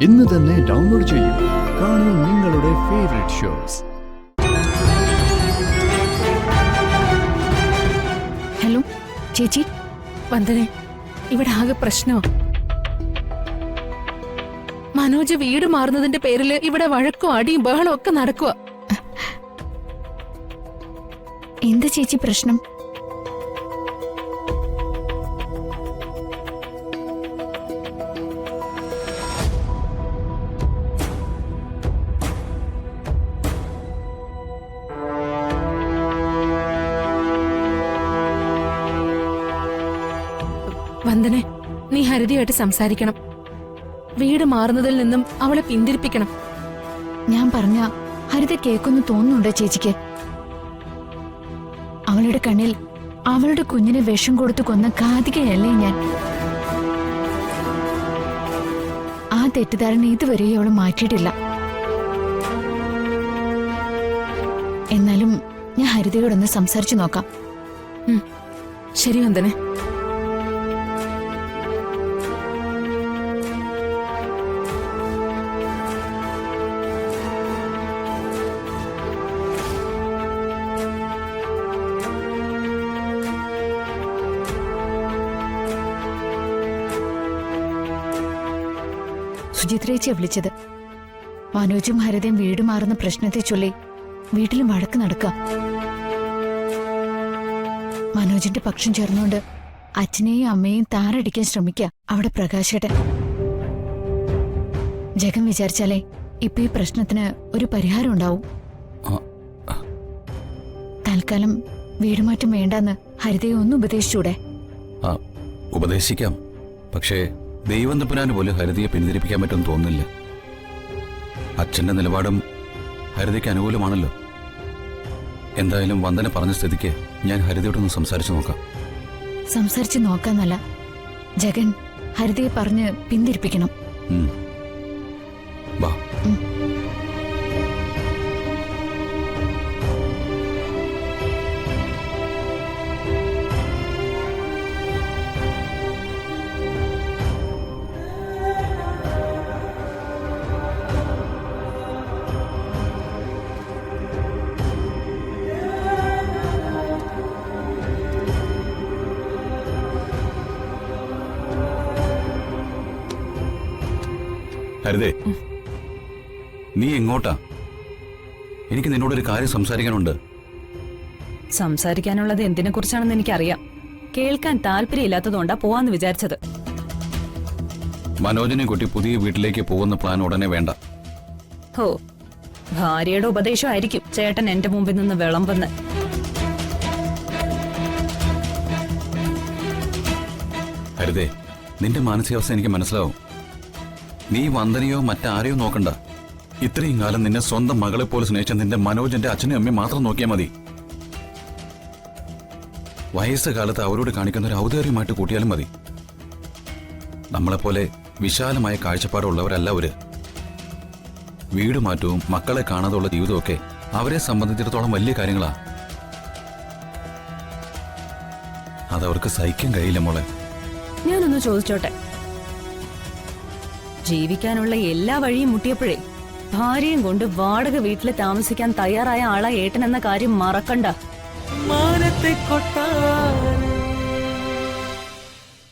ഇന്ന് തന്നെ ഡൗൺലോഡ് ചെയ്യൂ. കാണൂ നിങ്ങളുടെ ഫേവറേറ്റ് ഷോസ്. ഹലോ ചേച്ചി. വന്ദനെ, ഇവിടെ ആകെ പ്രശ്നമോ? മനോജ് വീട് മാറുന്നതിന്റെ പേരില് ഇവിടെ വഴക്കും അടിയും ബഹളം ഒക്കെ നടക്കുക. എന്താ ചേച്ചി പ്രശ്നം? വന്ദനെ, നീ ഹരിതയായിട്ട് സംസാരിക്കണം. വീട് മാറുന്നതിൽ നിന്നും അവളെ പിന്തിരിപ്പിക്കണം. ഞാൻ പറഞ്ഞ ഹരിത കേക്കൊന്ന് തോന്നുന്നുണ്ടോ ചേച്ചിക്ക്? അവളുടെ കണ്ണിൽ അവളുടെ കുഞ്ഞിനെ വിഷം കൊടുത്തു കൊന്ന കാതികയല്ലേ ഞാൻ. ആ തെറ്റിദ്ധാരണ ഇതുവരെ അവൾ മാറ്റിയിട്ടില്ല. എന്നാലും ഞാൻ ഹരിതയോടൊന്ന് സംസാരിച്ചു നോക്കാം. ശരി വന്ദനെ. സുചിത്രേച്ചിയെ വിളിച്ചത്. മനോജും ഹരിതയും വീട് മാറുന്ന പ്രശ്നത്തെ ചൊല്ലി വീട്ടിലും വഴക്ക് നടക്കുക. മനോജിന്റെ പക്ഷം ചേർന്നുകൊണ്ട് അച്ഛനെയും അമ്മയെയും താറടിക്കാൻ ശ്രമിക്കുക അവിടെ പ്രകാശേട്ടൻ. ജഗൻ വിചാരിച്ചാലേ ഇപ്പൊ ഈ പ്രശ്നത്തിന് ഒരു പരിഹാരം ഉണ്ടാവും. തൽക്കാലം വീടുമാറ്റം വേണ്ടെന്ന് ഹരിതയെ ഒന്ന് ഉപദേശിച്ചൂടെ? ഉപദേശിക്കാം, പക്ഷേ ദൈവം തമ്പുരാന് പോലും ഹരിതയെ പിന്തിരിപ്പിക്കാൻ പറ്റുമെന്ന് തോന്നുന്നില്ല. അച്ഛന്റെ നിലപാടും ഹരിതയ്ക്ക് അനുകൂലമാണല്ലോ. എന്തായാലും വന്ദന പറഞ്ഞ സ്ഥിതിക്ക് ഞാൻ ഹരിതയോടൊന്ന് സംസാരിച്ചു നോക്കാം. സംസാരിച്ചു നോക്കാന്നല്ല, ജഗൻ ഹരിതയെ പറഞ്ഞ് പിന്തിരിപ്പിക്കണം. വാ. ഹരിതേ, നീ എങ്ങോട്ടാ? എനിക്ക് നിന്നോടൊരു കാര്യം സംസാരിക്കാനുണ്ട്. സംസാരിക്കാനുള്ളത് എന്തിനെ കുറിച്ചാണെന്ന് എനിക്കറിയാം. കേൾക്കാൻ താല്പര്യമില്ലാത്തതുകൊണ്ടാ പോവാന്ന് വിചാരിച്ചത്. മനോജിനെ കുട്ടി പുതിയ വീട്ടിലേക്ക് പോകുന്ന പ്ലാൻ ഉടനെ വേണ്ട. ഹോ, ഭാര്യയുടെ ഉപദേശമായിരിക്കും ചേട്ടൻ എന്റെ മുമ്പിൽ നിന്ന് വിളമ്പെന്ന്. ഹരിതേ, നിന്റെ മാനസികാവസ്ഥ എനിക്ക് മനസ്സിലാവും. നീ വന്ദനയോ മറ്റാരെയോ നോക്കണ്ട. ഇത്രയും കാലം നിന്നെ സ്വന്തം മകളെ പോലെ സ്നേഹിച്ച നിന്റെ മനോജിന്റെ അച്ഛനും അമ്മയും മാത്രം നോക്കിയാൽ മതി. വയസ്സുകാലത്ത് അവരോട് കാണിക്കുന്ന ഒരു ഔദാര്യമായിട്ട് കൂട്ടിയാലും മതി. നമ്മളെപ്പോലെ വിശാലമായ കാഴ്ചപ്പാടുള്ളവരല്ല അവര്. വീട് മാറ്റവും മക്കളെ കാണാതുള്ള ജീവിതമൊക്കെ അവരെ സംബന്ധിച്ചിടത്തോളം വലിയ കാര്യങ്ങളാ. അതവർക്ക് സഹിക്കാൻ കഴിയില്ല മോളെ. ഞാനൊന്ന് ചോദിച്ചോട്ടെ, ജീവിക്കാനുള്ള എല്ലാ വഴിയും മുട്ടിയപ്പോഴേ ഭാര്യയും കൊണ്ട് വാടക വീട്ടിൽ താമസിക്കാൻ തയ്യാറായ ആളാ ഏട്ടൻ എന്ന കാര്യം മറക്കണ്ട. മാനത്തെ കൊട്ടാരം